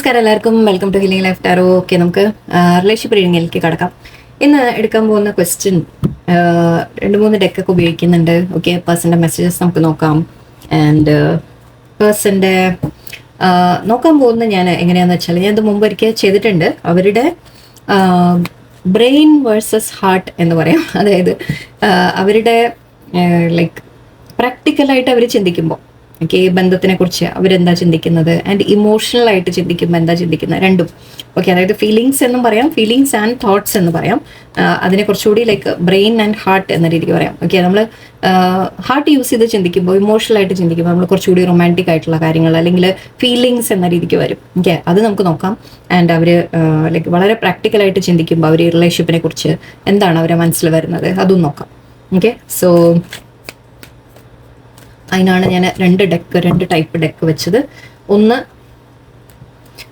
നമസ്കാരം എല്ലാവർക്കും, welcome to healing life tarot. Okay, നമുക്ക് റിലേഷൻഷിപ്പ് റീഡിങ്ങിലേക്ക് കടക്കാം. ഇന്ന് എടുക്കാൻ പോകുന്ന ക്വസ്റ്റ്യൻ 2-3 ഡെക്കൊക്കെ ഉപയോഗിക്കുന്നുണ്ട്. ഓക്കെ, പേഴ്സൻ്റെ മെസ്സേജസ് നമുക്ക് നോക്കാം. ആൻഡ് പേഴ്സൻ്റെ നോക്കാൻ പോകുന്ന ഞാൻ എങ്ങനെയാണെന്ന് വെച്ചാൽ, ഞാൻ ഇത് മുമ്പ് ഒരിക്കൽ ചെയ്തിട്ടുണ്ട്. അവരുടെ ബ്രെയിൻ വേഴ്സസ് ഹാർട്ട് എന്ന് പറയാം. അതായത് അവരുടെ ലൈക്ക് പ്രാക്ടിക്കലായിട്ട് അവർ ചിന്തിക്കുമ്പോൾ, ഓക്കെ, ബന്ധത്തിനെ കുറിച്ച് അവരെന്താ ചിന്തിക്കുന്നത്, ആൻഡ് ഇമോഷണൽ ആയിട്ട് ചിന്തിക്കുമ്പോൾ എന്താ ചിന്തിക്കുന്നത്, രണ്ടും. ഓക്കെ, അതായത് ഫീലിങ്സ് എന്നും പറയാം, ഫീലിങ്സ് ആൻഡ് തോട്ട്സ് എന്ന് പറയാം. അതിനെ കുറച്ചുകൂടി ലൈക്ക് ബ്രെയിൻ ആൻഡ് ഹാർട്ട് എന്ന രീതിക്ക് പറയാം. ഓക്കെ, നമ്മൾ ഹാർട്ട് യൂസ് ചെയ്ത് ചിന്തിക്കുമ്പോൾ, ഇമോഷണൽ ആയിട്ട് ചിന്തിക്കുമ്പോൾ നമ്മൾ കുറച്ചുകൂടി റൊമാൻറ്റിക് ആയിട്ടുള്ള കാര്യങ്ങൾ അല്ലെങ്കിൽ ഫീലിങ്സ് എന്ന രീതിക്ക് വരും. ഓക്കെ, അത് നമുക്ക് നോക്കാം. ആൻഡ് അവർ ലൈക്ക് വളരെ പ്രാക്ടിക്കലായിട്ട് ചിന്തിക്കുമ്പോൾ അവർ റിലേഷൻഷിപ്പിനെ കുറിച്ച് എന്താണ് അവരെ മനസ്സിൽ വരുന്നത്, അതും നോക്കാം. ഓക്കെ, സോ അതിനാണ് ഞാൻ 2 ടൈപ്പ് ഡെക്ക് വെച്ചത്. ഒന്ന്,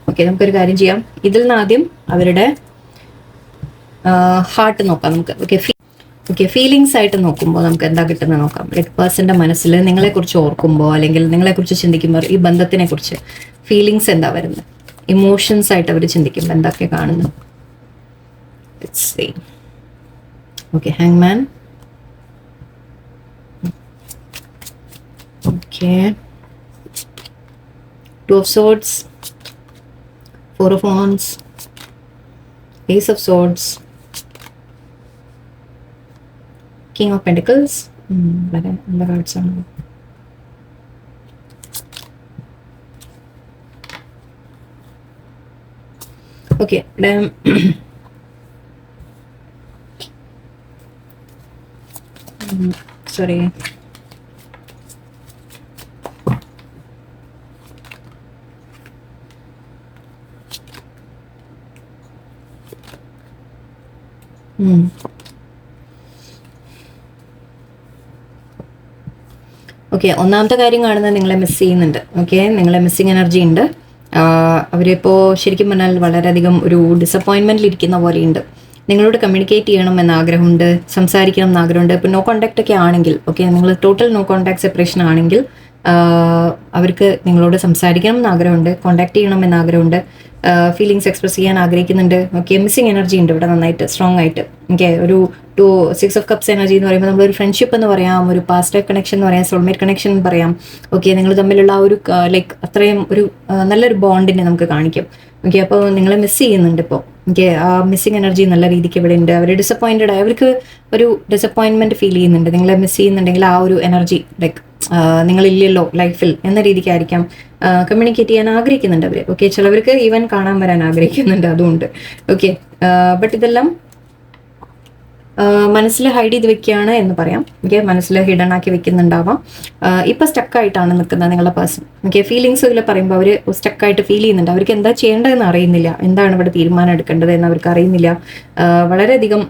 ഓക്കെ, നമുക്കൊരു കാര്യം ചെയ്യാം. ഇതിൽ നിന്ന് ആദ്യം അവരുടെ ഹാർട്ട് നോക്കാം നമുക്ക്. ഓക്കെ, ഫീലിങ്സ് ആയിട്ട് നോക്കുമ്പോൾ നമുക്ക് എന്താ കിട്ടുന്നത് നോക്കാം. ലൈക്ക് പേഴ്സൻ്റെ മനസ്സിൽ നിങ്ങളെക്കുറിച്ച് ഓർക്കുമ്പോൾ അല്ലെങ്കിൽ നിങ്ങളെക്കുറിച്ച് ചിന്തിക്കുമ്പോൾ ഈ ബന്ധത്തിനെ കുറിച്ച് ഫീലിങ്സ് എന്താ വരുന്നത്, ഇമോഷൻസ് ആയിട്ട് അവർ ചിന്തിക്കുമ്പോൾ എന്തൊക്കെ കാണുന്നു. Okay, ഹാങ്മാൻ. Okay, 2 of Swords, 4 of Wands, Ace of Swords, King of Pentacles. നല്ല കാർഡ്സ് ആണ്. ഓക്കെ, സോറി, ഓക്കെ, ഒന്നാമത്തെ കാര്യം കാണുന്നത് നിങ്ങളെ മിസ് ചെയ്യുന്നുണ്ട്. ഓക്കെ, നിങ്ങളെ മിസ്സിങ് എനർജി ഉണ്ട്. അവരിപ്പോൾ ശരിക്കും പറഞ്ഞാൽ വളരെയധികം ഒരു ഡിസപ്പോയിൻമെൻറ്റിൽ ഇരിക്കുന്ന പോലെയുണ്ട്. നിങ്ങളോട് കമ്മ്യൂണിക്കേറ്റ് ചെയ്യണം എന്ന ആഗ്രഹമുണ്ട്, സംസാരിക്കണം എന്ന് ആഗ്രഹമുണ്ട്. ഇപ്പോൾ നോ കോൺടാക്റ്റ് ഒക്കെ ആണെങ്കിൽ, ഓക്കെ, നിങ്ങൾ ടോട്ടൽ നോ കോൺടാക്ട് സെപ്പറേഷൻ ആണെങ്കിൽ അവർക്ക് നിങ്ങളോട് സംസാരിക്കണം എന്ന് ആഗ്രഹമുണ്ട്, കോൺടാക്ട് ചെയ്യണം എന്ന് ആഗ്രഹമുണ്ട്, ഫീലിങ്സ് എക്സ്പ്രസ് ചെയ്യാൻ ആഗ്രഹിക്കുന്നുണ്ട്. ഓക്കെ, മിസ്സിങ് എനർജി ഉണ്ട് ഇവിടെ നന്നായിട്ട് സ്ട്രോങ് ആയിട്ട്. ഓക്കെ, ഒരു 6 of Cups എനർജി എന്ന് പറയുമ്പോൾ നമ്മളൊരു ഫ്രണ്ട്ഷിപ്പ് എന്ന് പറയാം, ഒരു പാസ്റ്റ് ലൈഫ് കണക്ഷൻ എന്ന് പറയാം, സോൾമേറ്റ് കണക്ഷൻ എന്ന് പറയാം. ഓക്കെ, നിങ്ങൾ തമ്മിലുള്ള ആ ഒരു ലൈക്ക് അത്രയും ഒരു നല്ലൊരു ബോണ്ടിനെ നമുക്ക് കാണിക്കും. ഓക്കെ, അപ്പോൾ നിങ്ങളെ മിസ് ചെയ്യുന്നുണ്ട് ഇപ്പോൾ. ഓക്കെ, ആ മിസ്സിങ് എനർജി നല്ല രീതിക്ക് ഇവിടെ ഉണ്ട്. അവർ ഡിസപ്പോയിൻറ്റഡ് ആയി, അവർക്ക് ഒരു ഡിസപ്പോയിൻമെൻറ്റ് ഫീൽ ചെയ്യുന്നുണ്ട്. നിങ്ങളെ മിസ് ചെയ്യുന്നുണ്ടെങ്കിൽ ആ ഒരു എനർജി ലൈക്ക് നിങ്ങളില്ലല്ലോ ലൈഫിൽ എന്ന രീതിക്കായിരിക്കാം കമ്മ്യൂണിക്കേറ്റ് ചെയ്യാൻ ആഗ്രഹിക്കുന്നുണ്ട് അവർ. ഓക്കെ, ചിലവർക്ക് ഈവൻ കാണാൻ വരാൻ ആഗ്രഹിക്കുന്നുണ്ട്, അതുകൊണ്ട്. ഓക്കെ, ബട്ട് ഇതെല്ലാം മനസ്സിൽ ഹൈഡ് ചെയ്ത് വെക്കുകയാണ് എന്ന് പറയാം. ഓക്കെ, മനസ്സിൽ ഹിഡൺ ആക്കി വെക്കുന്നുണ്ടാവാം. ഇപ്പം സ്റ്റക്കായിട്ടാണ് നിൽക്കുന്നത് നിങ്ങളുടെ പേഴ്സൺ. ഓക്കെ, ഫീലിങ്സ് ഇതിൽ പറയുമ്പോൾ അവർ സ്റ്റക്കായിട്ട് ഫീൽ ചെയ്യുന്നുണ്ട്. അവർക്ക് എന്താ ചെയ്യേണ്ടതെന്ന് അറിയുന്നില്ല, എന്താണ് ഇവിടെ തീരുമാനം എടുക്കേണ്ടത് എന്ന് അവർക്ക് അറിയുന്നില്ല. വളരെയധികം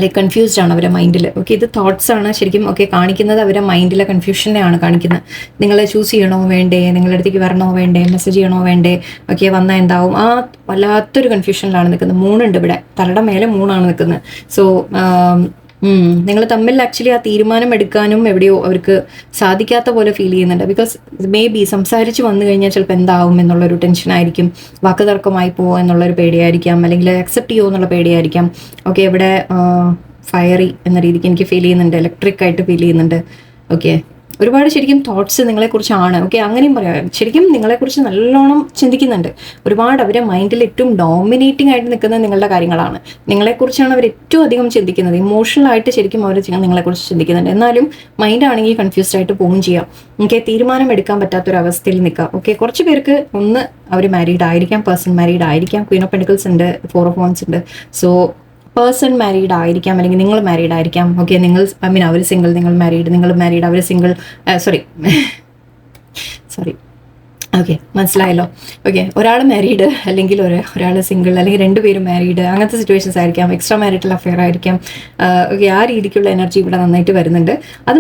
ലൈക്ക് കൺഫ്യൂസ്ഡ് ആണ് അവരുടെ മൈൻഡിൽ. ഓക്കെ, ഇത് തോട്ട്സ് ആണ് ശരിക്കും. ഓക്കെ, കാണിക്കുന്നത് അവരുടെ മൈൻഡിലെ കൺഫ്യൂഷനെയാണ് കാണിക്കുന്നത്. നിങ്ങളെ ചൂസ് ചെയ്യണോ വേണ്ടേ, നിങ്ങളുടെ അടുത്തേക്ക് വരണോ വേണ്ടേ, മെസ്സേജ് ചെയ്യണോ വേണ്ടേ, ഓക്കെ, വന്നാൽ എന്താവും, ആ വല്ലാത്തൊരു കൺഫ്യൂഷനിലാണ് നിൽക്കുന്നത്. മൂണുണ്ട് ഇവിടെ, തലയുടെ മേലെ മൂണാണ് നിൽക്കുന്നത്. സോ നിങ്ങൾ തമ്മിൽ ആക്ച്വലി ആ തീരുമാനം എടുക്കാനും എവിടെയോ അവർക്ക് സാധിക്കാത്ത പോലെ ഫീൽ ചെയ്യുന്നുണ്ട്. ബിക്കോസ് മേ ബി സംസാരിച്ച് വന്നു കഴിഞ്ഞാൽ ചിലപ്പോൾ എന്താവും എന്നുള്ളൊരു ടെൻഷനായിരിക്കും, വാക്ക് തർക്കമായി പോകുമോ എന്നുള്ളൊരു പേടിയായിരിക്കാം, അല്ലെങ്കിൽ അക്സെപ്റ്റ് ചെയ്യുമോ എന്നുള്ള പേടിയായിരിക്കാം. ഓക്കെ, ഇവിടെ ഫയറി എന്ന രീതിക്ക് എനിക്ക് ഫീൽ ചെയ്യുന്നുണ്ട്, ഇലക്ട്രിക് ആയിട്ട് ഫീൽ ചെയ്യുന്നുണ്ട്. ഓക്കെ, ഒരുപാട് ശരിക്കും തോട്ട്സ് നിങ്ങളെക്കുറിച്ചാണ്. ഓക്കെ, അങ്ങനെയും പറയാം. ശരിക്കും നിങ്ങളെക്കുറിച്ച് നല്ലോണം ചിന്തിക്കുന്നുണ്ട്. ഒരുപാട് അവരെ മൈൻഡിൽ ഏറ്റവും ഡോമിനേറ്റിംഗ് ആയിട്ട് നിൽക്കുന്നത് നിങ്ങളുടെ കാര്യങ്ങളാണ്. നിങ്ങളെക്കുറിച്ചാണ് അവർ ഏറ്റവും അധികം ചിന്തിക്കുന്നത്. ഇമോഷണൽ ആയിട്ട് ശരിക്കും അവർ നിങ്ങളെക്കുറിച്ച് ചിന്തിക്കുന്നുണ്ട്. എന്നാലും മൈൻഡാണെങ്കിൽ കൺഫ്യൂസ്ഡ് ആയിട്ട് പോവുകയും ചെയ്യാം. ഓക്കെ, തീരുമാനം എടുക്കാൻ പറ്റാത്തൊരവസ്ഥയിൽ നിൽക്കാം. ഓക്കെ, കുറച്ച് പേർക്ക് ഒന്ന് അവർ മാരീഡ് ആയിരിക്കാം, പേഴ്സൺ മാരീഡ് ആയിരിക്കാം. ക്വീൻ ഓഫ് പെന്റിക്കിൾസ് ഉണ്ട്, 4 of Wands ഉണ്ട്. സോ പേഴ്സൺ മാരീഡ് ആയിരിക്കാം, അല്ലെങ്കിൽ നിങ്ങൾ മാരീഡ് ആയിരിക്കാം. ഓക്കെ, നിങ്ങൾ അവർ സിംഗിൾ, നിങ്ങൾ മാരീഡ്, അവർ സിംഗിൾ. സോറി, ഓക്കെ, മനസ്സിലായല്ലോ. ഓക്കെ, ഒരാൾ മാരീഡ് അല്ലെങ്കിൽ ഒരാൾ സിംഗിൾ, അല്ലെങ്കിൽ 2 പേരും മാരീഡ്, അങ്ങനത്തെ സിറ്റുവേഷൻസ് ആയിരിക്കാം. എക്സ്ട്രാ മാരിറ്റൽ അഫെയർ ആയിരിക്കാം. ഓക്കെ, ആ രീതിക്കുള്ള എനർജി ഇവിടെ നന്നായിട്ട് വരുന്നുണ്ട്. അത്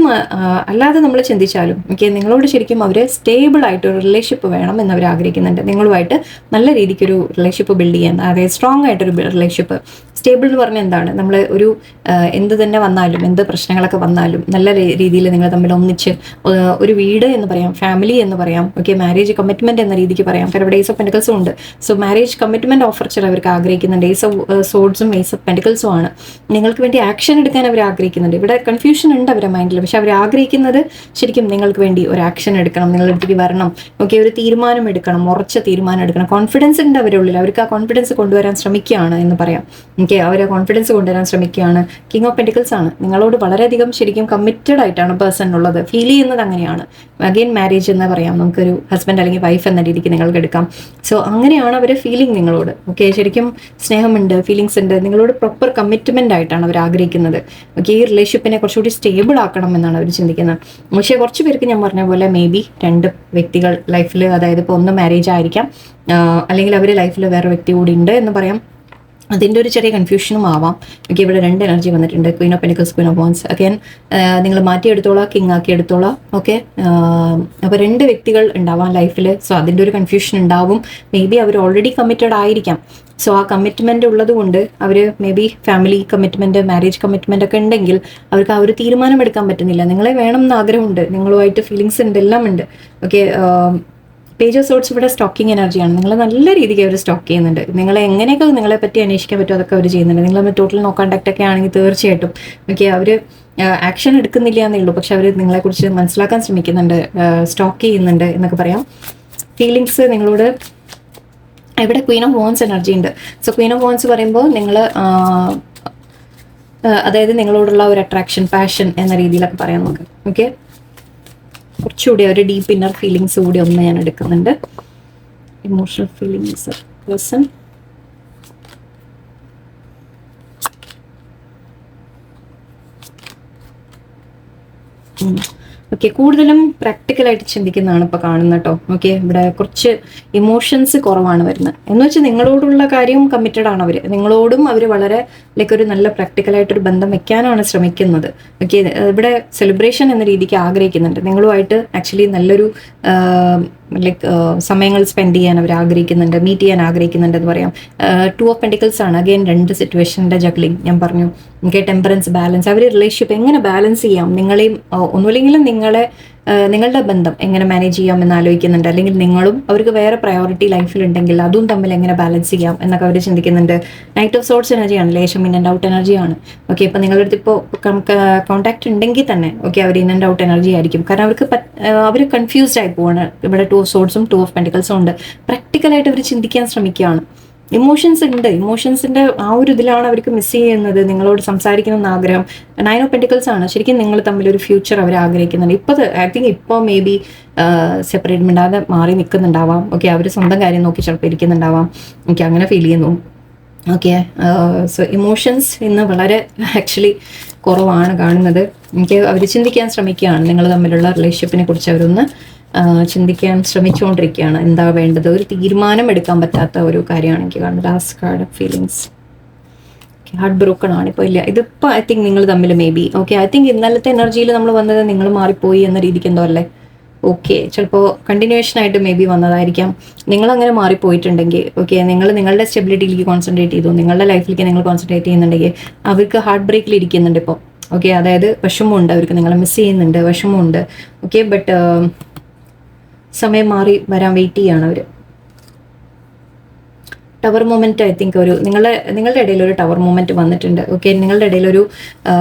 അല്ലാതെ നമ്മൾ ചിന്തിച്ചാലും ഓക്കെ, നിങ്ങളോട് ശരിക്കും അവർ സ്റ്റേബിൾ ആയിട്ട് ഒരു റിലേഷൻഷിപ്പ് വേണം എന്ന് അവർ ആഗ്രഹിക്കുന്നുണ്ട്. നിങ്ങളുമായിട്ട് നല്ല രീതിക്കൊരു റിലേഷൻഷിപ്പ് ബിൽഡ് ചെയ്യാൻ, അതായത് സ്ട്രോങ് ആയിട്ടൊരു റിലേഷൻഷിപ്പ്. സ്റ്റേബിൾ എന്ന് പറഞ്ഞാൽ എന്താണ്, നമ്മൾ ഒരു എന്ത് തന്നെ വന്നാലും, എന്ത് പ്രശ്നങ്ങളൊക്കെ വന്നാലും നല്ല രീതിയിൽ നിങ്ങൾ തമ്മിൽ ഒന്നിച്ച് ഒരു വീട് എന്ന് പറയാം, ഫാമിലി എന്ന് പറയാം. ഓക്കെ, മാരേജ് കമ്മിറ്റ്മെന്റ് എന്ന രീതിക്ക് പറയാം. കാരണം ഇവിടെ ഏസ് ഓഫ് പെൻറ്റിക്കിൾസും ഉണ്ട്. സോ മാരേജ് കമ്മിറ്റ്മെന്റ് ഓഫർ ചിലവർക്ക് ആഗ്രഹിക്കുന്നുണ്ട്. ഏസ് ഓഫ് സോഡ്സും ഏസ് ഓഫ് പെൻറ്റിക്കിൾസും ആണ്. നിങ്ങൾക്ക് വേണ്ടി ആക്ഷൻ എടുക്കാൻ അവർ ആഗ്രഹിക്കുന്നുണ്ട്. ഇവിടെ കൺഫ്യൂഷൻ ഉണ്ട് അവരുടെ മൈൻഡിൽ, പക്ഷെ അവർ ആഗ്രഹിക്കുന്നത് ശരിക്കും നിങ്ങൾക്ക് വേണ്ടി ഒരു ആക്ഷൻ എടുക്കണം, നിങ്ങളുടെ അടുത്തേക്ക് വരണം, ഓക്കെ, ഒരു തീരുമാനം എടുക്കണം, ഉറച്ച തീരുമാനം എടുക്കണം. കോൺഫിഡൻസ് ഉണ്ട് അവരുടെ ഉള്ളിൽ, അവർക്ക് ആ കോൺഫിഡൻസ് കൊണ്ടുവരാൻ ശ്രമിക്കുകയാണ് എന്ന് പറയാം. ഓക്കെ, അവർ കോൺഫിഡൻസ് കൊണ്ടുവരാൻ ശ്രമിക്കുകയാണ്. കിങ് ഓഫ് പെൻറ്റിക്കിൾസ് ആണ്. നിങ്ങളോട് വളരെയധികം ശരിക്കും കമ്മിറ്റഡ് ആയിട്ടാണ് പേഴ്സൺ ഉള്ളത്. ഫീൽ ചെയ്യുന്നത് അങ്ങനെയാണ്. അഗെയിൻ മാരേജ് എന്ന് പറയാം, നമുക്കൊരു ഹസ്ബൻഡ് അല്ലെങ്കിൽ വൈഫ് എന്ന രീതിക്ക് നിങ്ങൾക്ക് എടുക്കാം. സോ അങ്ങനെയാണ് അവരെ ഫീലിംഗ് നിങ്ങളോട്. ഓക്കെ, ശരിക്കും സ്നേഹമുണ്ട്, ഫീലിങ്സ് ഉണ്ട്, നിങ്ങളോട് പ്രോപ്പർ കമ്മിറ്റ്മെന്റ് ആയിട്ടാണ് അവർ ആഗ്രഹിക്കുന്നത്. ഓക്കെ, ഈ റിലേഷൻഷിപ്പിനെ കുറച്ചുകൂടി സ്റ്റേബിൾ ആക്കണം എന്നാണ് അവർ ചിന്തിക്കുന്നത്. പക്ഷേ കുറച്ച് പേർക്ക് ഞാൻ പറഞ്ഞ പോലെ മേ ബി 2 വ്യക്തികൾ ലൈഫിൽ, അതായത് ഇപ്പോൾ ഒന്ന് മാരേജ് ആയിരിക്കാം, അല്ലെങ്കിൽ അവർ ലൈഫിൽ വേറെ വ്യക്തി കൂടി ഉണ്ട് എന്ന് പറയാം. അതിൻ്റെ ഒരു ചെറിയ കൺഫ്യൂഷനും ആവാം. ഓക്കെ, ഇവിടെ 2 എനർജി വന്നിട്ടുണ്ട്, Queen of pentacles, Queen of wands. Again നിങ്ങൾ മാറ്റിയെടുത്തോളാം, കിങ് ആക്കി എടുത്തോളാം. ഓക്കെ, അപ്പോൾ 2 വ്യക്തികൾ ഉണ്ടാവാം ലൈഫിൽ. സോ അതിൻ്റെ ഒരു കൺഫ്യൂഷൻ ഉണ്ടാവും. മേ ബി അവർ ഓൾറെഡി കമ്മിറ്റഡ് ആയിരിക്കാം. സോ ആ കമ്മിറ്റ്മെന്റ് ഉള്ളത് കൊണ്ട് അവർ maybe family commitment, marriage commitment ഒക്കെ ഉണ്ടെങ്കിൽ അവർക്ക് ആ ഒരു തീരുമാനം എടുക്കാൻ പറ്റുന്നില്ല. നിങ്ങളെ വേണം എന്ന് ആഗ്രഹമുണ്ട്, നിങ്ങളുമായിട്ട് ഫീലിങ്സ് ഉണ്ട്, എല്ലാം ഉണ്ട്. ഓക്കെ, പേജ് ഓഫ് സോർട്സ് ഇവിടെ സ്റ്റോക്കിംഗ് എനർജിയാണ്. നിങ്ങൾ നല്ല രീതിക്ക് അവർ സ്റ്റോക്ക് ചെയ്യുന്നുണ്ട്. നിങ്ങളെ എങ്ങനെയൊക്കെ നിങ്ങളെ പറ്റി അന്വേഷിക്കാൻ പറ്റുമോ അതൊക്കെ അവർ ചെയ്യുന്നുണ്ട്. നിങ്ങൾ ടോട്ടൽ നോ കോൺടാക്ട് ഒക്കെ ആണെങ്കിൽ തീർച്ചയായിട്ടും ഓക്കെ അവർ ആക്ഷൻ എടുക്കുന്നില്ല എന്നേ ഉള്ളൂ, പക്ഷെ അവർ നിങ്ങളെക്കുറിച്ച് മനസ്സിലാക്കാൻ ശ്രമിക്കുന്നുണ്ട്, സ്റ്റോക്ക് ചെയ്യുന്നുണ്ട് എന്നൊക്കെ പറയാം. ഫീലിങ്സ് നിങ്ങളോട് ഇവിടെ ക്വീൻ ഓഫ് വാൻസ് എനർജി ഉണ്ട്. സോ ക്വീൻ ഓഫ് വാൻസ് പറയുമ്പോൾ നിങ്ങൾ അതായത് നിങ്ങളോടുള്ള ഒരു അട്രാക്ഷൻ, പാഷൻ എന്ന രീതിയിലൊക്കെ പറയാം നമുക്ക്. ഓക്കെ, കുറച്ചുകൂടി ഒരു ഡീപ്പ് ഇന്നർ ഫീലിങ്സ് കൂടി ഒന്ന് ഞാൻ എടുക്കുന്നുണ്ട്. Emotional feelings person. ഓക്കെ, കൂടുതലും പ്രാക്ടിക്കലായിട്ട് ചിന്തിക്കുന്നതാണ് ഇപ്പോൾ കാണുന്നത് കേട്ടോ. ഓക്കെ, ഇവിടെ കുറച്ച് ഇമോഷൻസ് കുറവാണ് വരുന്നത്. എന്ന് വെച്ചാൽ നിങ്ങളോടുള്ള കാര്യം കമ്മിറ്റഡ് ആണ് അവർ, നിങ്ങളോടും അവർ വളരെ ലൈക്ക് ഒരു നല്ല പ്രാക്ടിക്കലായിട്ടൊരു ബന്ധം വെക്കാനാണ് ശ്രമിക്കുന്നത്. ഓക്കെ, ഇവിടെ സെലിബ്രേഷൻ എന്ന രീതിക്ക് ആഗ്രഹിക്കുന്നുണ്ട്. നിങ്ങളുമായിട്ട് ആക്ച്വലി നല്ലൊരു ലൈക്ക് സമയങ്ങൾ സ്പെൻഡ് ചെയ്യാൻ അവർ ആഗ്രഹിക്കുന്നുണ്ട്, മീറ്റ് ചെയ്യാൻ ആഗ്രഹിക്കുന്നുണ്ട് എന്ന് പറയാം. 2 ഓഫ് പെൻറ്റിക്കിൾസ് ആണ്. അഗെയിൻ 2 സിറ്റുവേഷൻ്റെ ജഗ്ലിംഗ് ഞാൻ പറഞ്ഞു. Okay, temperance, balance. അവർ റിലേഷൻഷിപ്പ് എങ്ങനെ ബാലൻസ് ചെയ്യാം, നിങ്ങളെയും ഒന്നുമില്ലെങ്കിലും നിങ്ങളുടെ ബന്ധം എങ്ങനെ മാനേജ് ചെയ്യാം എന്ന് ആലോചിക്കുന്നുണ്ട്. അല്ലെങ്കിൽ നിങ്ങളും അവർക്ക് വേറെ പ്രയോറിറ്റി ലൈഫിലുണ്ടെങ്കിൽ അതും തമ്മിൽ എങ്ങനെ ബാലൻസ് ചെയ്യാം എന്നൊക്കെ അവർ ചിന്തിക്കുന്നുണ്ട്. നൈറ്റ് ഓഫ് സോർട്സ് എനർജിയാണ്, ലേശം ഇൻ ആൻഡ് ഔട്ട് എനർജിയാണ്. ഓക്കെ, ഇപ്പം നിങ്ങളുടെ അടുത്ത് ഇപ്പോൾ കോൺടാക്ട് ഉണ്ടെങ്കിൽ തന്നെ ഓക്കെ അവർ ഇൻ ആൻഡ് ഔട്ട് എനർജി ആയിരിക്കും. കാരണം അവർ കൺഫ്യൂസ്ഡ് ആയി പോവാണ്. ഇവിടെ 2 ഓഫ് സോർട്സും 2 ഓഫ് പെൻറ്റിക്കിൾസും ഉണ്ട്. പ്രാക്ടിക്കലായിട്ട് അവർ ചിന്തിക്കാൻ ശ്രമിക്കുകയാണ്. ഇമോഷൻസ് ഉണ്ട്, ഇമോഷൻസിന്റെ ആ ഒരു ഇതിലാണ് അവർക്ക് മിസ് ചെയ്യുന്നത്, നിങ്ങളോട് സംസാരിക്കണമെന്ന് ആഗ്രഹം. 9 ഓഫ് പെൻറ്റിക്കിൾസ് ആണ്. ശരിക്കും നിങ്ങൾ തമ്മിലൊരു ഫ്യൂച്ചർ അവർ ആഗ്രഹിക്കുന്നുണ്ട്. ഐ തിങ്ക് ഇപ്പോൾ മേ ബി സെപ്പറേറ്റ് മിണ്ടാതെ മാറി നിൽക്കുന്നുണ്ടാവാം. ഓക്കെ, അവർ സ്വന്തം കാര്യം നോക്കി ചിലപ്പോൾ ഇരിക്കുന്നുണ്ടാവാം. എനിക്ക് അങ്ങനെ ഫീൽ ചെയ്യുന്നു. ഓക്കെ, സോ ഇമോഷൻസ് ഇന്ന് വളരെ ആക്ച്വലി കുറവാണ് കാണുന്നത്. എനിക്ക് അവർ ചിന്തിക്കാൻ ശ്രമിക്കുകയാണ്, നിങ്ങൾ തമ്മിലുള്ള റിലേഷൻഷിപ്പിനെ കുറിച്ച് അവരൊന്ന് ചിന്തിക്കാൻ ശ്രമിച്ചുകൊണ്ടിരിക്കുകയാണ്. എന്താ വേണ്ടത്, ഒരു തീരുമാനം എടുക്കാൻ പറ്റാത്ത ഒരു കാര്യമാണ് എനിക്ക് കാണുന്നത്. Last card feelings, heart broken ആണ് ഇപ്പോൾ. ഇല്ല, ഇതിപ്പോൾ ഐ തിങ്ക് നിങ്ങൾ തമ്മിൽ may be okay, I think ഇന്നലത്തെ എനർജിയിൽ നമ്മൾ വന്നത് നിങ്ങൾ മാറിപ്പോയി എന്ന രീതിക്ക് എന്തോ അല്ലേ. ഓക്കെ, ചിലപ്പോൾ കണ്ടിന്യൂവേഷൻ ആയിട്ട് മേ ബി വന്നതായിരിക്കാം. നിങ്ങളങ്ങനെ മാറിപ്പോയിട്ടുണ്ടെങ്കിൽ ഓക്കെ, നിങ്ങൾ നിങ്ങളുടെ സ്റ്റെബിലിറ്റിയിലേക്ക് കോൺസെൻട്രേറ്റ് ചെയ്തു, നിങ്ങളുടെ ലൈഫിലേക്ക് നിങ്ങൾ കോൺസെൻട്രേറ്റ് ചെയ്യുന്നുണ്ടെങ്കിൽ അവർക്ക് ഹാർട്ട് ബ്രേക്കിൽ ഇരിക്കുന്നുണ്ട് ഇപ്പോൾ. ഓക്കെ, അതായത് വിഷമമുണ്ട് അവർക്ക്, നിങ്ങളെ മിസ് ചെയ്യുന്നുണ്ട്, വിഷമമുണ്ട്. ഓക്കെ, ബട്ട് സമയം മാറി വരാൻ വെയിറ്റ് ചെയ്യാണ് അവർ. ടവർ മൊമെന്റ് ഐ തിങ്ക് നിങ്ങളുടെ ഇടയിൽ ഒരു ടവർ മൊമെന്റ് വന്നിട്ടുണ്ട്. ഓക്കെ, നിങ്ങളുടെ ഇടയിൽ ഒരു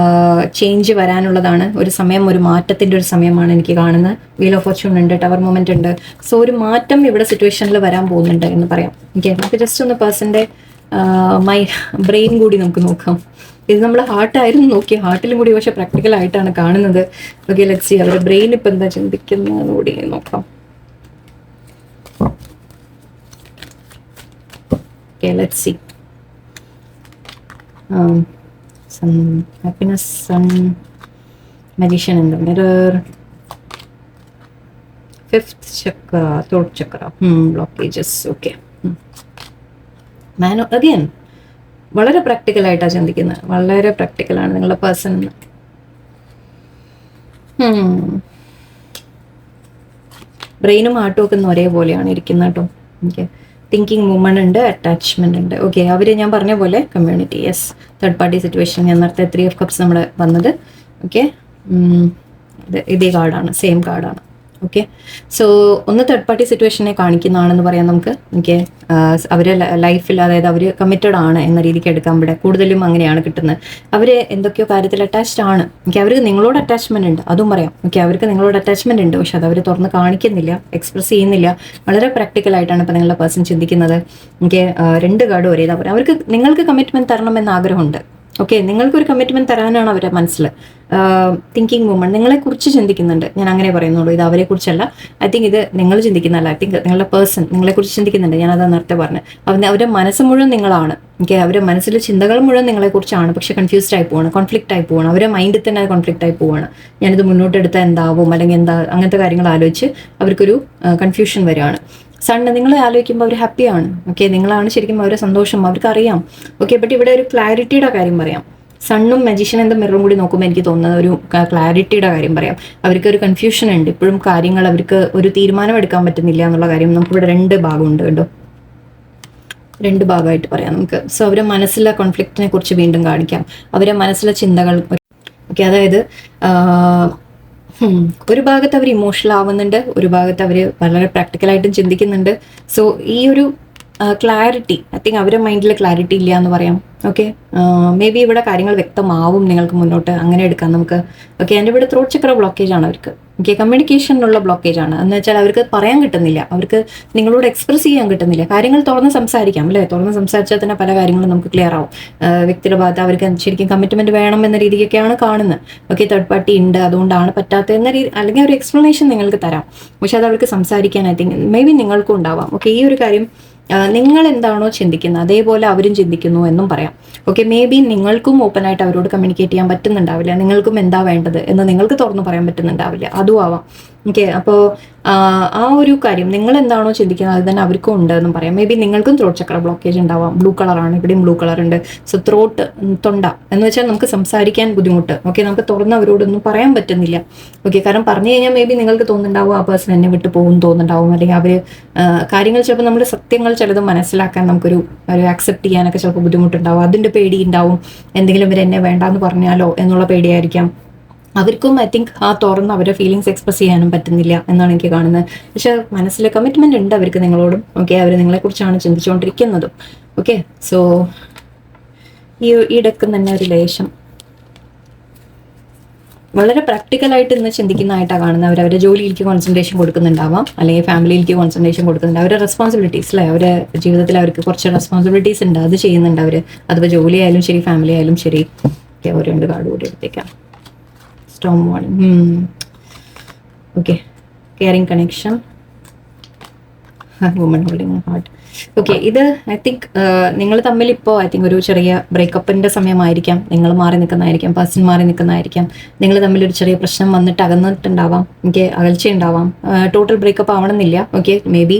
ചേഞ്ച് വരാനുള്ളതാണ്. ഒരു സമയം, ഒരു മാറ്റത്തിന്റെ ഒരു സമയമാണ് എനിക്ക് കാണുന്നത്. വീൽ ഓഫ് ഫോർച്യൂൺ ഉണ്ട്, ടവർ മൊമെന്റ് ഉണ്ട്. സോ ഒരു മാറ്റം ഇവിടെ സിറ്റുവേഷനിൽ വരാൻ പോകുന്നുണ്ട് എന്ന് പറയാം. ഓക്കെ, നമുക്ക് ജസ്റ്റ് ഒന്ന് പേഴ്സന്റെ ബ്രെയിൻ കൂടി നമുക്ക് നോക്കാം. ഇത് നമ്മൾ ഹാർട്ടായിരുന്നു നോക്കി, ഹാർട്ടിലും കൂടി പക്ഷെ പ്രാക്ടിക്കൽ ആയിട്ടാണ് കാണുന്നത്. ഓക്കെ, ലെറ്റ്സ് സീ അവരുടെ ബ്രെയിൻ ഇപ്പം എന്താ ചിന്തിക്കുന്നത് കൂടി നോക്കാം. Okay, let's see. Some happiness, some magician in the mirror. 5th chakra, 3rd chakra. Blockages. Okay. Man again. വളരെ പ്രാക്ടിക്കൽ ആയിട്ടാണ് ചിന്തിക്കുന്നത്. വളരെ പ്രാക്ടിക്കലാണ് നിങ്ങളുടെ പേഴ്സൺ. ബ്രെയിനും ഹാർട്ടും ഒക്കെ ഒരേപോലെയാണ് ഇരിക്കുന്നത് കേട്ടോ. ഓക്കെ, തിങ്കിങ് വുമൺ ഉണ്ട്, അറ്റാച്ച്മെന്റ് ഉണ്ട്. ഓക്കെ, അവർ ഞാൻ പറഞ്ഞ പോലെ community, yes, third party situation. ഞാൻ നേരത്തെ 3 of Cups നമ്മുടെ വന്നത്. ഓക്കെ, ഇതേ കാർഡാണ്, സെയിം കാർഡാണ്. ഓക്കെ. സോ ഒന്ന് തേർഡ് പാർട്ടി സിറ്റുവേഷനെ കാണിക്കുന്നതാണെന്ന് പറയാം നമുക്ക്. ഓക്കെ, അവരെ ലൈഫിൽ, അതായത് അവർ കമ്മിറ്റഡ് ആണ് എന്ന രീതിക്ക് എടുക്കാൻ ഇവിടെ കൂടുതലും അങ്ങനെയാണ് കിട്ടുന്നത്. അവർ എന്തൊക്കെയോ കാര്യത്തിൽ അറ്റാച്ച്ഡ് ആണ്. ഓക്കെ, അവർക്ക് നിങ്ങളോട് അറ്റാച്ച്മെന്റ് ഉണ്ട്, അതും പറയാം. ഓക്കെ, അവർക്ക് നിങ്ങളോട് അറ്റാച്ച്മെന്റ് ഉണ്ട്, പക്ഷെ അത് അവർ തുറന്ന് കാണിക്കുന്നില്ല, എക്സ്പ്രസ് ചെയ്യുന്നില്ല. വളരെ പ്രാക്ടിക്കൽ ആയിട്ടാണ് ഇപ്പം നിങ്ങളുടെ പേഴ്സൺ ചിന്തിക്കുന്നത്. ഓക്കെ, 2 കാർഡ് ഒരേ ഇതാ പറയാം. അവർക്ക് നിങ്ങൾക്ക് കമ്മിറ്റ്മെന്റ് തരണമെന്ന് ആഗ്രഹമുണ്ട്. ഓക്കെ, നിങ്ങൾക്കൊരു കമ്മിറ്റ്മെന്റ് തരാനാണ് അവരുടെ മനസ്സിൽ. തിങ്കിങ് വുമൺ നിങ്ങളെ കുറിച്ച് ചിന്തിക്കുന്നുണ്ട്, ഞാൻ അങ്ങനെ പറയുന്നുള്ളൂ. ഇത് അവരെ കുറിച്ചല്ല. ഐ തിങ്ക് ഇത് നിങ്ങൾ ചിന്തിക്കുന്നതല്ല. ഐ തിങ്ക് നിങ്ങളുടെ പേഴ്സൺ നിങ്ങളെ കുറിച്ച് ചിന്തിക്കുന്നുണ്ട്. ഞാനത് നേരത്തെ പറഞ്ഞു. അവരുടെ മനസ്സ് മുഴുവൻ നിങ്ങളാണ്. ഓക്കെ, അവരുടെ മനസ്സിലെ ചിന്തകൾ മുഴുവൻ നിങ്ങളെ കുറിച്ചാണ്. പക്ഷെ കൺഫ്യൂസ്ഡ് ആയി പോവാണ്, കോൺഫ്ലിക്റ്റ് ആയി പോവാണ്. അവരുടെ മൈൻഡിൽ തന്നെ കോൺഫ്ലിക്റ്റ് ആയി പോവാണ്. ഞാനിത് മുന്നോട്ട് എടുത്താൽ എന്താവും, അല്ലെങ്കിൽ എന്താ, അങ്ങനത്തെ കാര്യങ്ങൾ ആലോചിച്ച് അവർക്കൊരു കൺഫ്യൂഷൻ വരികയാണ്. സണ്ണ് നിങ്ങളെ ആലോചിക്കുമ്പോൾ അവർ ഹാപ്പിയാണ്. ഓക്കെ, നിങ്ങളാണ് ശരിക്കും അവരുടെ സന്തോഷം, അവർക്കറിയാം. ഓക്കെ, ബട്ട് ഇവിടെ ഒരു ക്ലാരിറ്റിയുടെ കാര്യം പറയാം. സണ്ണും മജീഷ്യൻ എന്ന മിററും കൂടി നോക്കുമ്പോൾ എനിക്ക് തോന്നുന്നത് ഒരു ക്ലാരിറ്റിയുടെ കാര്യം പറയാം. അവർക്ക് ഒരു കൺഫ്യൂഷൻ ഉണ്ട് ഇപ്പോഴും. കാര്യങ്ങൾ അവർക്ക് ഒരു തീരുമാനം എടുക്കാൻ പറ്റുന്നില്ല എന്നുള്ള കാര്യം നമുക്കിവിടെ 2 ഭാഗമുണ്ട് കേട്ടോ. 2 ഭാഗമായിട്ട് പറയാം നമുക്ക്. സോ അവരുടെ മനസ്സിലെ കോൺഫ്ലിക്റ്റിനെ കുറിച്ച് വീണ്ടും കാണിക്കാം. അവരുടെ മനസ്സിലെ ചിന്തകൾ. ഓക്കെ, അതായത് ഒരു ഭാഗത്ത് അവർ ഇമോഷണൽ ആവുന്നുണ്ട്, ഒരു ഭാഗത്ത് അവർ വളരെ പ്രാക്ടിക്കലായിട്ടും ചിന്തിക്കുന്നുണ്ട്. സോ ഈ ഒരു ക്ലാരിറ്റി, ഐ തിങ്ക് അവരുടെ മൈൻഡിൽ ക്ലാരിറ്റി ഇല്ല എന്ന് പറയാം. ഓക്കെ, മേ ബി ഇവിടെ കാര്യങ്ങൾ വ്യക്തമാവും നിങ്ങൾക്ക് മുന്നോട്ട്, അങ്ങനെ എടുക്കാം നമുക്ക്. ഓക്കെ, എൻ്റെ ഇവിടെ ത്രോട്ട് ചക്ര ബ്ലോക്കേജ് ആണ് അവർക്ക്. ഓക്കെ, കമ്മ്യൂണിക്കേഷനുള്ള ബ്ലോക്കേജ് ആണ്. എന്ന് വെച്ചാൽ അവർക്ക് പറയാൻ കിട്ടുന്നില്ല, അവർക്ക് നിങ്ങളോട് എക്സ്പ്രസ് ചെയ്യാൻ കിട്ടുന്നില്ല. കാര്യങ്ങൾ തുറന്ന് സംസാരിക്കാം അല്ലേ, തുറന്ന് സംസാരിച്ചാൽ തന്നെ പല കാര്യങ്ങളും നമുക്ക് ക്ലിയർ ആവും. വ്യക്തിയുടെ ഭാഗത്ത് അവർക്ക് ശരിക്കും കമ്മിറ്റ്മെന്റ് വേണം എന്ന രീതിക്കൊക്കെയാണ് കാണുന്നത്. ഓക്കെ, തേർഡ് പാർട്ടി ഉണ്ട്, അതുകൊണ്ടാണ് പറ്റാത്തത് എന്ന രീതി, അല്ലെങ്കിൽ ഒരു എക്സ്പ്ലനേഷൻ നിങ്ങൾക്ക് തരാം. പക്ഷെ അത് അവർക്ക് സംസാരിക്കാൻ ഐ തിങ്ക് മേ ബി നിങ്ങൾക്കും ഉണ്ടാവാം. ഓക്കെ, ഈ ഒരു കാര്യം നിങ്ങൾ എന്താണോ ചിന്തിക്കുന്നത് അതേപോലെ അവരും ചിന്തിക്കുന്നു എന്നും പറയാം. ഓക്കെ, മേ ബി നിങ്ങൾക്കും ഓപ്പൺ ആയിട്ട് അവരോട് കമ്മ്യൂണിക്കേറ്റ് ചെയ്യാൻ പറ്റുന്നുണ്ടാവില്ല. നിങ്ങൾക്കും എന്താ വേണ്ടത് എന്ന് നിങ്ങൾക്ക് തുറന്നു പറയാൻ പറ്റുന്നുണ്ടാവില്ല, അതും ആവാം. ഓക്കെ, അപ്പോൾ ആ ഒരു കാര്യം നിങ്ങൾ എന്താണോ ചിന്തിക്കുന്നത് അത് തന്നെ അവർക്കും ഉണ്ട് എന്നും പറയാം. മേ ബി നിങ്ങൾക്കും ത്രോട്ട് ചക്ര ബ്ലോക്കേജ് ഉണ്ടാവാം. ബ്ലൂ കളറാണ്, ഇവിടെയും ബ്ലൂ കളർ ഉണ്ട്. സോ ത്രോട്ട്, തൊണ്ട എന്ന് വെച്ചാൽ നമുക്ക് സംസാരിക്കാൻ ബുദ്ധിമുട്ട്. ഓക്കെ, നമുക്ക് തുറന്ന് അവരോടൊന്നും പറയാൻ പറ്റുന്നില്ല. ഓക്കെ, കാരണം പറഞ്ഞു കഴിഞ്ഞാൽ മേ ബി നിങ്ങൾക്ക് തോന്നുന്നുണ്ടാവും ആ പേഴ്സൺ എന്നെ വിട്ട് പോകും തോന്നുന്നുണ്ടാവും, അല്ലെങ്കിൽ അവർ കാര്യങ്ങൾ ചിലപ്പോൾ നമ്മുടെ സത്യങ്ങൾ ചിലത് മനസ്സിലാക്കാൻ നമുക്കൊരു ആക്സെപ്റ്റ് ചെയ്യാനൊക്കെ ചിലപ്പോൾ ബുദ്ധിമുട്ടുണ്ടാവും. അതിൻ്റെ പേടി ഉണ്ടാവും. എന്തെങ്കിലും ഇവർ എന്നെ വേണ്ടാന്ന് പറഞ്ഞാലോ എന്നുള്ള പേടിയായിരിക്കാം അവർക്കും. ഐ തിങ്ക് ആ തുറന്ന് അവരുടെ ഫീലിങ്സ് എക്സ്പ്രസ് ചെയ്യാനും പറ്റുന്നില്ല എന്നാണ് എനിക്ക് കാണുന്നത്. പക്ഷെ മനസ്സിൽ കമ്മിറ്റ്മെന്റ് ഉണ്ട് അവർക്ക് നിങ്ങളോടും. ഓക്കെ, അവർ നിങ്ങളെക്കുറിച്ചാണ് ചിന്തിച്ചുകൊണ്ടിരിക്കുന്നതും. ഓക്കെ, സോ ഈ ഡെക്ക് തന്നെ ഒരു ലേശം വളരെ പ്രാക്ടിക്കലായിട്ട് ഇന്ന് ചിന്തിക്കുന്നതായിട്ടാണ് കാണുന്നത്. അവരുടെ ജോലിയിലേക്ക് കോൺസെൻട്രേഷൻ കൊടുക്കുന്നുണ്ടാവാം, അല്ലെങ്കിൽ ഫാമിലിയിലേക്ക് കോൺസെൻട്രേഷൻ കൊടുക്കുന്നുണ്ട്. അവരുടെ റെസ്പോൺസിബിലിറ്റീസ് അല്ലേ, അവരുടെ ജീവിതത്തിൽ അവർക്ക് കുറച്ച് റെസ്പോൺസിബിലിറ്റീസ് ഉണ്ട്, അത് ചെയ്യുന്നുണ്ട് അവർ. അതിപ്പോൾ ജോലി ആയാലും ശരി, ഫാമിലി ആയാലും ശരി. ഓക്കെ, ഒരു 2 കാർഡ് കൂടി എടുത്തേക്കാം. Storm warning. Okay, caring connection. Woman holding a heart. Okay, ഇത് ഐ തിങ്ക് നിങ്ങൾ തമ്മിൽ ഇപ്പോൾ ഐ തിങ്ക് ഒരു ചെറിയ ബ്രേക്കപ്പിന്റെ സമയമായിരിക്കാം. നിങ്ങൾ മാറി നിൽക്കുന്നതായിരിക്കാം, പേഴ്സൺ മാറി നിൽക്കുന്നതായിരിക്കാം. നിങ്ങൾ തമ്മിൽ ഒരു ചെറിയ പ്രശ്നം വന്നിട്ട് അകന്നിട്ടുണ്ടാവാം. എനിക്ക് അകൽച്ച ഉണ്ടാവാം. ടോട്ടൽ ബ്രേക്കപ്പ് ആവണമെന്നില്ല. ഓക്കെ, മേ ബി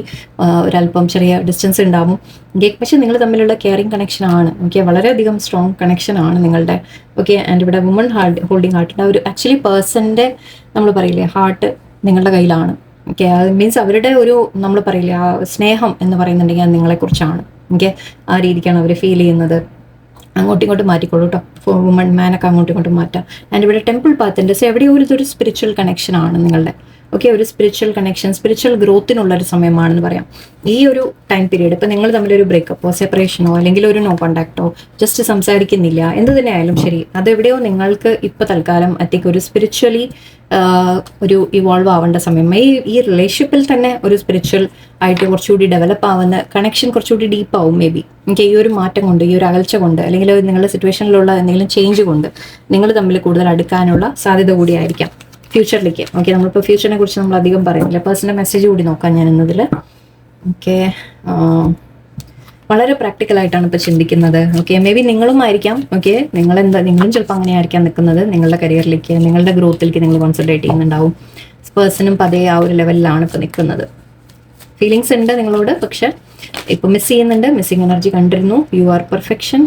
ഒരല്പം ചെറിയ ഡിസ്റ്റൻസ് ഉണ്ടാവും. ഓക്കെ, പക്ഷെ നിങ്ങൾ തമ്മിലുള്ള കെയറിങ് കണക്ഷൻ ആണ്. ഓക്കെ, വളരെയധികം സ്ട്രോങ് കണക്ഷൻ ആണ് നിങ്ങളുടെ. ഓക്കെ, ആൻഡ് ഇവിടെ വുമൺ ഹോൾഡിങ് ഹാർട്ടിൻ്റെ ഒരു ആക്ച്വലി പേഴ്സൻ്റെ നമ്മൾ പറയില്ലേ ഹാർട്ട് നിങ്ങളുടെ കയ്യിലാണ്. ഓക്കെ, അത് മീൻസ് അവരുടെ ഒരു നമ്മൾ പറയില്ലേ ആ സ്നേഹം എന്ന് പറയുന്നുണ്ടെങ്കിൽ അത് നിങ്ങളെക്കുറിച്ചാണ്. ഓക്കെ, ആ രീതിക്കാണ് അവർ ഫീൽ ചെയ്യുന്നത്. അങ്ങോട്ടും ഇങ്ങോട്ടും മാറ്റിക്കോളൂ കേട്ടോ. വുമൺ മാനൊക്കെ അങ്ങോട്ടും ഇങ്ങോട്ടും മാറ്റാം. ആൻഡ് ഇവിടെ ടെമ്പിൾ പാത്തിൻ്റെ എവിടെയോ ഒരു സ്പിരിച്വൽ കണക്ഷൻ ആണ് നിങ്ങളുടെ. ഓക്കെ, ഒരു സ്പിരിച്വൽ കണക്ഷൻ, സ്പിരിച്വൽ ഗ്രോത്തിനുള്ള ഒരു സമയമാണെന്ന് പറയാം ഈ ഒരു ടൈം പീരീഡ്. ഇപ്പം നിങ്ങൾ തമ്മിലൊരു ബ്രേക്കപ്പോ സെപ്പറേഷനോ അല്ലെങ്കിൽ ഒരു നോ കോണ്ടാക്റ്റോ ജസ്റ്റ് സംസാരിക്കുന്നില്ല എന്ത് തന്നെ ആയാലും ശരി, അതെവിടെയോ നിങ്ങൾക്ക് ഇപ്പോൾ തൽക്കാലം അത്തേക്ക് ഒരു സ്പിരിച്വലി ഒരു ഇവോൾവ് ആവേണ്ട സമയം. ഈ റിലേഷൻഷിപ്പിൽ തന്നെ ഒരു സ്പിരിച്വൽ ആയിട്ട് കുറച്ചുകൂടി ഡെവലപ്പ് ആവുന്ന കണക്ഷൻ കുറച്ചുകൂടി ഡീപ്പ് ആവും മേ ബി. എനിക്ക് ഈ ഒരു മാറ്റം കൊണ്ട്, ഈ ഒരു അകൽച്ച കൊണ്ട്, അല്ലെങ്കിൽ നിങ്ങളുടെ സിറ്റുവേഷനിലുള്ള എന്തെങ്കിലും ചേഞ്ച് കൊണ്ട് നിങ്ങൾ തമ്മിൽ കൂടുതൽ അടുക്കാനുള്ള സാധ്യത കൂടിയായിരിക്കാം ഫ്യൂച്ചറിലേക്ക്. ഓക്കെ, നമ്മളിപ്പോൾ ഫ്യൂച്ചറിനെ കുറിച്ച് നമ്മൾ അധികം പറയുന്നില്ല. പേഴ്സണൽ മെസ്സേജ് കൂടി നോക്കാം ഞാൻ ഇന്നതിൽ. ഓക്കെ, വളരെ പ്രാക്ടിക്കലായിട്ടാണ് ഇപ്പോൾ ചിന്തിക്കുന്നത്. ഓക്കെ, മേ ബി നിങ്ങളും ആയിരിക്കാം. ഓക്കെ, നിങ്ങളും ചിലപ്പോൾ അങ്ങനെ ആയിരിക്കാം നിൽക്കുന്നത്. നിങ്ങളുടെ കരിയറിലേക്ക്, നിങ്ങളുടെ ഗ്രോത്തിലേക്ക് നിങ്ങൾ കോൺസെൻട്രേറ്റ് ചെയ്യുന്നുണ്ടാവും. പേഴ്സണും പതേ ആ ഒരു ലെവലിലാണ് ഇപ്പോൾ നിൽക്കുന്നത്. ഫീലിങ്സ് ഉണ്ട് നിങ്ങളോട്, പക്ഷെ ഇപ്പോൾ മിസ് ചെയ്യുന്നുണ്ട്. മിസ്സിങ് എനർജി കണ്ടിരുന്നു. You are perfection.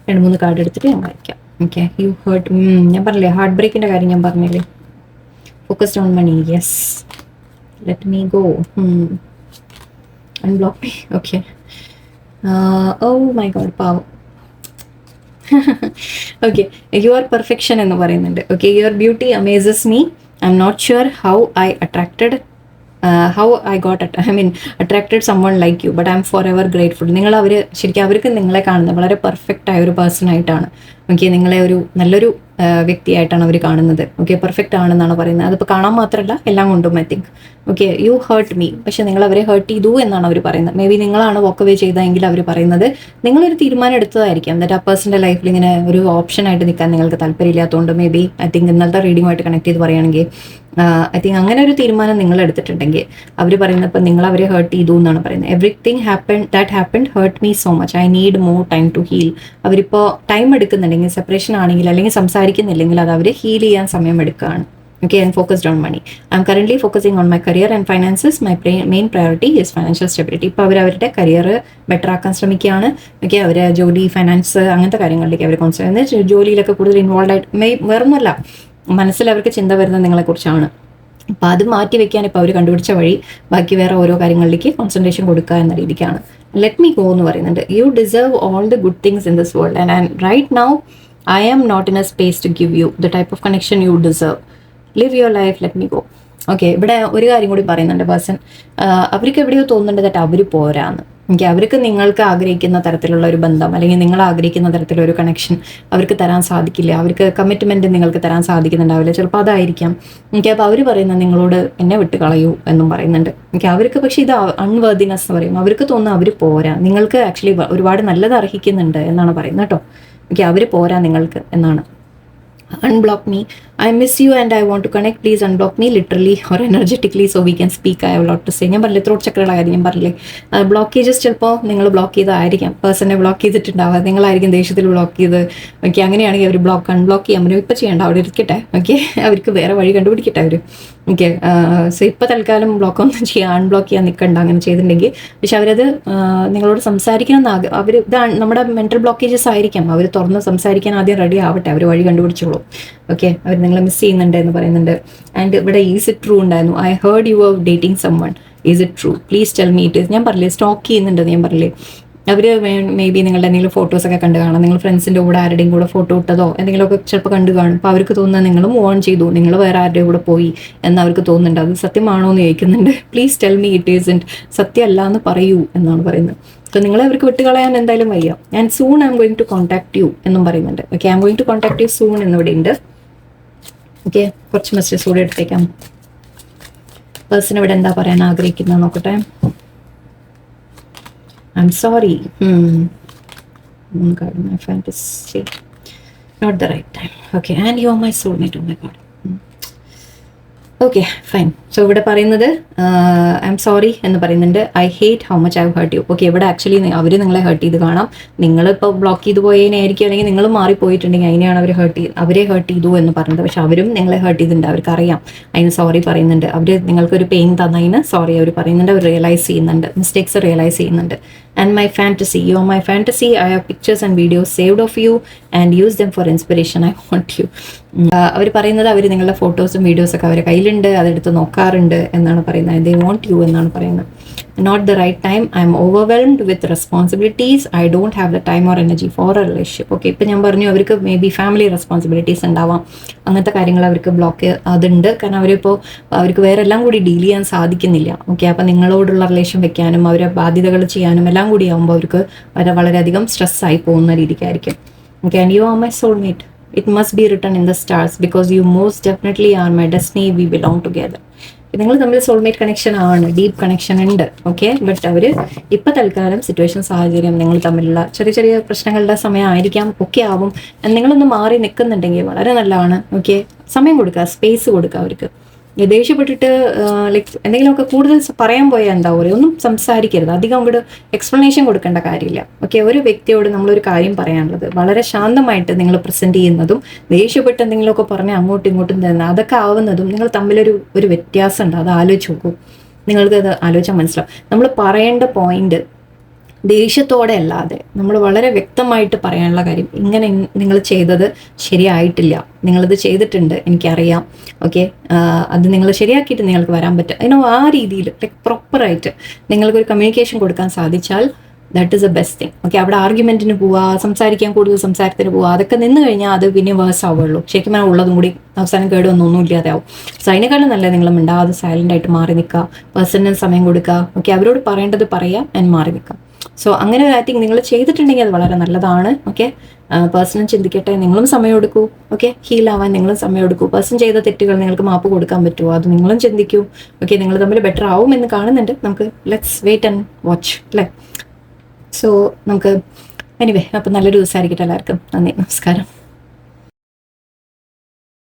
2-3 കാർഡ് എടുത്തിട്ട് ഞാൻ വായിക്കാം. Okay, you hurt. ഞാൻ പറഞ്ഞില്ലേ ഹാർട്ട് ബ്രേക്കിൻ്റെ കാര്യം ഞാൻ പറഞ്ഞില്ലേ. Focused on money. Yes, let me go. Unblock me. Okay, oh my God, പാവം. ഓക്കെ, യുവർ പെർഫെക്ഷൻ എന്ന് പറയുന്നുണ്ട്. Okay, your beauty amazes me. I'm not sure how I got attracted someone like you, but I'm forever grateful. ശരിക്കും അവർക്ക് നിങ്ങളെ കാണുന്നത് വളരെ perfect ആയ ഒരു പേഴ്സൺ ആയിട്ടാണ്. ഓക്കെ, നിങ്ങളെ ഒരു നല്ലൊരു വ്യക്തിയായിട്ടാണ് അവർ കാണുന്നത്. ഓക്കെ, പെർഫെക്റ്റ് ആണെന്നാണ് പറയുന്നത്. അതിപ്പോൾ കാണാൻ മാത്രമല്ല എല്ലാം കൊണ്ടും I think. Okay, you hurt me, പക്ഷെ നിങ്ങൾ അവരെ ഹേർട്ട് ചെയ്തു എന്നാണ് അവർ പറയുന്നത്. മേ ബി നിങ്ങളാണ് വോക്ക് അവേ ചെയ്തതെങ്കിൽ അവർ പറയുന്നത് നിങ്ങളൊരു തീരുമാനം എടുത്തതായിരിക്കാം. എന്നിട്ട് ആ പേഴ്സൻ്റെ ലൈഫിൽ ഇങ്ങനെ ഒരു ഓപ്ഷൻ ആയിട്ട് നിൽക്കാൻ നിങ്ങൾക്ക് താല്പര്യമില്ലാത്തതുകൊണ്ട് മേ ബി ഐ തിങ്ക് ഇന്നലത്തെ റീഡിങ്ങുമായിട്ട് കണക്ട് ചെയ്ത് പറയുകയാണെങ്കിൽ ഐ തിങ്ക് അങ്ങനെ ഒരു തീരുമാനം നിങ്ങൾ എടുത്തിട്ടുണ്ടെങ്കിൽ അവർ പറയുന്നത് ഇപ്പം നിങ്ങൾ അവരെ ഹേർട്ട് ചെയ്തു എന്നാണ് പറയുന്നത്. Everything happened hurt me so much, I need more time to heal. അവരിപ്പോൾ ടൈം എടുക്കുന്നുണ്ടെങ്കിൽ, സെപ്പറേഷൻ ആണെങ്കിൽ അല്ലെങ്കിൽ സംസാരിക്കുന്നില്ലെങ്കിൽ അത് അവർ ഹീൽ ചെയ്യാൻ സമയം എടുക്കുകയാണ്. Okay, and focused on money. I'm currently focusing on my career and finances. My main priority is financial stability. ഇപ്പോൾ അവരുടെ കരിയർ ബെറ്റർ ആക്കാൻ ശ്രമിക്കുകയാണ്. ഓക്കെ, അവർ ജോലി, ഫൈനാൻസ് അങ്ങനത്തെ കാര്യങ്ങളിലേക്ക് അവർ കോൺസെൻട്രേറ്റ്, ജോലിയിലൊക്കെ കൂടുതൽ ഇൻവോൾവ് ആയിട്ട് വേറൊന്നുമല്ല, മനസ്സിൽ അവർക്ക് ചിന്ത വരുന്നത് നിങ്ങളെക്കുറിച്ചാണ്. അപ്പോൾ അത് മാറ്റി വെക്കാൻ ഇപ്പോൾ അവർ കണ്ടുപിടിച്ച വഴി ബാക്കി വേറെ ഓരോ കാര്യങ്ങളിലേക്ക് കോൺസെൻട്രേഷൻ കൊടുക്കുക എന്ന രീതിക്കാണ്. ലെറ്റ് മീ ഗോ എന്ന് പറയുന്നുണ്ട്. You deserve all the good things in this world and right now I am not in a space to give you the type of connection you deserve. Live your life, let me go. Okay, ഇവിടെ ഒരു കാര്യം കൂടി പറയുന്നുണ്ട് person. അവർക്ക് എവിടെയോ തോന്നുന്നുണ്ട് that our പോരാന്ന്. Okay, അവർക്ക് നിങ്ങൾക്ക് ആഗ്രഹിക്കുന്ന തരത്തിലുള്ള ഒരു ബന്ധം അല്ലെങ്കിൽ നിങ്ങൾ ആഗ്രഹിക്കുന്ന തരത്തിലൊരു കണക്ഷൻ അവർക്ക് തരാൻ സാധിക്കില്ല. അവർക്ക് കമ്മിറ്റ്മെൻറ്റ് നിങ്ങൾക്ക് തരാൻ സാധിക്കുന്നുണ്ടാവില്ല. ചിലപ്പോൾ അതായിരിക്കാം. ഓക്കെ, അപ്പോൾ അവർ പറയുന്നത് നിങ്ങളോട് എന്നെ വിട്ട് കളയൂ എന്നും പറയുന്നുണ്ട്. ഓക്കെ, അവർക്ക് പക്ഷേ ഇത് അൺവർദിനെസ് എന്ന് പറയും. അവർക്ക് തോന്നുന്നു അവർ പോരാ, നിങ്ങൾക്ക് ആക്ച്വലി ഒരുപാട് നല്ലത് അർഹിക്കുന്നുണ്ട് എന്നാണ് പറയുന്നത് കേട്ടോ. ഓക്കെ, അവർ പോരാ നിങ്ങൾക്ക് എന്നാണ്. Unblock me. I miss you and I want to connect. Please unblock me literally or energetically so we can speak. I have a lot to say. ഞാൻ പറഞ്ഞില്ലേ ത്രോട്ട് ചക്രയുടെ കാര്യം ഞാൻ പറഞ്ഞില്ലേ, ബ്ലോക്കേജസ് ചിലപ്പോൾ നിങ്ങൾ ബ്ലോക്ക് ചെയ്തായിരിക്കാം, പേഴ്സണെ ബ്ലോക്ക് ചെയ്തിട്ടുണ്ടാവുക, നിങ്ങളായിരിക്കും ദേഷ്യത്തിൽ ബ്ലോക്ക് ചെയ്ത്. ഓക്കെ, അങ്ങനെയാണെങ്കിൽ അവർ അൺബ്ലോക്ക് ചെയ്യാൻ പറ്റും. ഇപ്പോൾ ചെയ്യേണ്ട, അവിടെ ഇരിക്കട്ടെ. ഓക്കെ, അവർക്ക് വേറെ വഴി കണ്ടുപിടിക്കട്ടെ അവർ. ഓക്കെ, സോ ഇപ്പോൾ തൽക്കാലം ബ്ലോക്കൊന്നും അൺബ്ലോക്ക് ചെയ്യാൻ നിൽക്കണ്ട അങ്ങനെ ചെയ്തിട്ടുണ്ടെങ്കിൽ. പക്ഷെ അവരത് നിങ്ങളോട് സംസാരിക്കണം എന്ന് അവർ ഇതാണ് നമ്മുടെ മെൻ്റൽ ബ്ലോക്കേജസ് ആയിരിക്കാം. അവർ തുറന്ന് സംസാരിക്കാൻ ആദ്യം റെഡി ആവട്ടെ, അവർ വഴി കണ്ടുപിടിച്ചോളൂ. ഓക്കെ, അവർ നിങ്ങളെ മിസ് ചെയ്യുന്നുണ്ട് എന്ന് പറയുന്നുണ്ട്. ആൻഡ് ഇവിടെ ഈസ് ഇറ്റ് ട്രൂ ഉണ്ടായിരുന്നു. I heard you are dating someone, is it true, please tell me it is. ഞാൻ പറഞ്ഞില്ലേ സ്റ്റോക്ക് ചെയ്യുന്നുണ്ട്, ഞാൻ പറഞ്ഞില്ലേ അവർ മേ ബി നിങ്ങളുടെ എന്തെങ്കിലും ഫോട്ടോസൊക്കെ കണ്ട് കാണാം, നിങ്ങൾ ഫ്രണ്ട്സിൻ്റെ കൂടെ ആരുടെയും കൂടെ ഫോട്ടോ ഇട്ടതോ എന്തെങ്കിലുമൊക്കെ ചിലപ്പോൾ കണ്ട് കാണും. അപ്പോൾ അവർക്ക് തോന്നുന്നത് നിങ്ങൾ മൂവ് ഓൺ ചെയ്തു, നിങ്ങൾ വേറെ ആരുടെയും കൂടെ പോയി എന്ന് അവർക്ക് തോന്നുന്നുണ്ട്. അത് സത്യമാണോ എന്ന് ചോദിക്കുന്നുണ്ട്. പ്ലീസ് ടെൽ മീ ഇറ്റ് ഈസൻറ്റ്, സത്യമല്ല എന്ന് പറയൂ എന്നാണ് പറയുന്നത്. അപ്പോൾ നിങ്ങളെ അവർക്ക് വിട്ടുകളയാൻ എന്തായാലും വയ്യ. And soon I'm going to contact you എന്നും പറയുന്നുണ്ട്. Okay, I'm going to contact you soon എന്നിവിടെ ഉണ്ട്. ഓക്കെ, കുറച്ച് മെസ്സേജ് കൂടെ എടുത്തേക്കാം. പേഴ്സൺ ഇവിടെ എന്താ പറയാൻ ആഗ്രഹിക്കുന്നത് നോക്കട്ടെ. I'm sorry. God, my fantasy. Not the right time. Okay, and you are my soulmate. Oh my God. Okay, fine. So ഇവിടെ പറയുന്നത് ഐ എം സോറി എന്ന് പറയുന്നുണ്ട്. I hate how much I hurt you. Okay, ഇവിടെ actually അവർ നിങ്ങളെ heart ചെയ്ത് കാണാം. നിങ്ങളിപ്പോൾ block ചെയ്ത് പോയതിനായിരിക്കും, അല്ലെങ്കിൽ നിങ്ങൾ മാറിപ്പോയിട്ടുണ്ടെങ്കിൽ അതിനെയാണ് അവരെ ഹേർട്ട് ചെയ്തു എന്ന് പറയുന്നത്. പക്ഷെ അവരും നിങ്ങളെ ഹേർട്ട് ചെയ്തിട്ടുണ്ട്, അവർക്ക് അറിയാം. അതിന് സോറി പറയുന്നുണ്ട്. അവർ നിങ്ങൾക്കൊരു പെയിൻ തന്നതിന് സോറി അവർ പറയുന്നുണ്ട്. അവർ റിയലൈസ് ചെയ്യുന്നുണ്ട്, മിസ്റ്റേക്സ് റിയലൈസ് ചെയ്യുന്നുണ്ട്. And my fantasy, you are my fantasy. I have pictures and videos saved of you and use them for inspiration. I want you. അവർ പറയുന്നത് അവർ നിങ്ങളുടെ ഫോട്ടോസും വീഡിയോസൊക്കെ അവരുടെ കയ്യിലുണ്ട്, അതെടുത്ത് നോക്കാറുണ്ട് എന്നാണ് പറയുന്നത്. ദേ വോണ്ട് യു എന്നാണ് പറയുന്നത്. Not the right time. I'm overwhelmed with responsibilities. I don't have the time or energy for a relationship. Okay, ഇപ്പം ഞാൻ പറഞ്ഞു അവർക്ക് മേ ബി ഫാമിലി റെസ്പോൺസിബിലിറ്റീസ് ഉണ്ടാവാം, അങ്ങനത്തെ കാര്യങ്ങൾ അവർക്ക് ബ്ലോക്ക് അതുണ്ട്. കാരണം അവർക്ക് വേറെ എല്ലാം കൂടി ഡീൽ ചെയ്യാൻ സാധിക്കുന്നില്ല. ഓക്കെ, അപ്പം നിങ്ങളോടുള്ള റിലേഷൻ വെക്കാനും അവരെ ബാധ്യതകൾ ചെയ്യാനും എല്ലാം കൂടി ആകുമ്പോൾ അവർക്ക് വളരെയധികം സ്ട്രെസ്സായി പോകുന്ന രീതിക്കായിരിക്കും. Okay, and you are my soulmate. It must be written in the stars because you most definitely are my destiny. We belong together. നിങ്ങൾ തമ്മിൽ സോൾമേറ്റ് കണക്ഷൻ ആണ്, ഡീപ്പ് കണക്ഷൻ ഉണ്ട്. ഓക്കെ, ബട്ട് അവർ ഇപ്പം തൽക്കാലം സിറ്റുവേഷൻ, സാഹചര്യം, നിങ്ങൾ തമ്മിലുള്ള ചെറിയ ചെറിയ പ്രശ്നങ്ങളുടെ സമയമായിരിക്കാം, ഒക്കെ ആവും. നിങ്ങളൊന്ന് മാറി നിൽക്കുന്നുണ്ടെങ്കിൽ വളരെ നല്ലതാണ്. ഓക്കെ, സമയം കൊടുക്കുക, സ്പേസ് കൊടുക്കുക അവർക്ക്. ദേഷ്യപ്പെട്ടിട്ട് ലൈക്ക് എന്തെങ്കിലുമൊക്കെ കൂടുതൽ പറയാൻ പോയാൽ എന്താ പറയുക, ഒന്നും സംസാരിക്കരുത്, അധികം അങ്ങോട്ട് എക്സ്പ്ലനേഷൻ കൊടുക്കേണ്ട കാര്യമില്ല. ഓക്കെ, ഒരു വ്യക്തിയോട് നമ്മളൊരു കാര്യം പറയാനുള്ളത് വളരെ ശാന്തമായിട്ട് നിങ്ങൾ പ്രസൻറ്റ് ചെയ്യുന്നതും ദേഷ്യപ്പെട്ട് എന്തെങ്കിലുമൊക്കെ പറഞ്ഞ് അങ്ങോട്ടും ഇങ്ങോട്ടും തന്നെ അതൊക്കെ ആവുന്നതും നിങ്ങൾ തമ്മിലൊരു വ്യത്യാസമുണ്ട്. അത് ആലോചിച്ച് നോക്കൂ, നിങ്ങൾക്ക് അത് ആലോചിച്ചാൽ മനസ്സിലാവും. നമ്മൾ പറയേണ്ട പോയിന്റ് ദേഷ്യത്തോടെ അല്ലാതെ നമ്മൾ വളരെ വ്യക്തമായിട്ട് പറയാനുള്ള കാര്യം, ഇങ്ങനെ നിങ്ങൾ ചെയ്തത് ശരിയായിട്ടില്ല, നിങ്ങളത് ചെയ്തിട്ടുണ്ട് എനിക്കറിയാം. ഓക്കെ, അത് നിങ്ങൾ ശരിയാക്കിയിട്ട് നിങ്ങൾക്ക് വരാൻ പറ്റും. ആ രീതിയിൽ ലൈക്ക് പ്രോപ്പറായിട്ട് നിങ്ങൾക്കൊരു കമ്മ്യൂണിക്കേഷൻ കൊടുക്കാൻ സാധിച്ചാൽ that is A best thing. Okay, അവിടെ ആർഗ്യുമെന്റിന് പോവുക, സംസാരിക്കാൻ കൂടുതൽ സംസാരത്തിന് പോവുക, അതൊക്കെ നിന്ന് കഴിഞ്ഞാൽ അത് പിന്നെ വേഴ്സ് ആവുള്ളൂ. ശരിക്കും പറഞ്ഞാൽ ഉള്ളതും കൂടി അവസാനം കേടുവന്നൊന്നും ഇല്ലാതാവും. സോ അതിനേക്കാളും നല്ല നിങ്ങൾ മിണ്ടാതെ സൈലന്റ് ആയിട്ട് മാറി നിൽക്കുക, പേഴ്സണിന് സമയം കൊടുക്കുക. ഓക്കെ, അവരോട് പറയേണ്ടത് പറയുക ആൻഡ് മാറി നിൽക്കുക. സോ അങ്ങനെ ഒരു ആക്ടിങ് നിങ്ങൾ ചെയ്തിട്ടുണ്ടെങ്കിൽ അത് വളരെ നല്ലതാണ്. ഓക്കെ, പേഴ്സണും ചിന്തിക്കട്ടെ, നിങ്ങളും സമയം എടുക്കൂ. ഓക്കെ, ഹീൽ ആവാൻ നിങ്ങളും സമയം എടുക്കൂ. പേഴ്സൺ ചെയ്ത തെറ്റുകൾ നിങ്ങൾക്ക് മാപ്പ് കൊടുക്കാൻ പറ്റുമോ അത് നിങ്ങളും ചിന്തിക്കൂ. ഓക്കെ, നിങ്ങൾ തമ്മിൽ ബെറ്റർ ആവും എന്ന് കാണുന്നുണ്ട്. നമുക്ക് ലെറ്റ്സ് വെയിറ്റ് ആൻഡ് വാച്ച് അല്ലേ. സോ നമുക്ക് എനിവേ, അപ്പം നല്ലൊരു ദിവസമായിരിക്കട്ടെ എല്ലാവർക്കും. നന്ദി, നമസ്കാരം.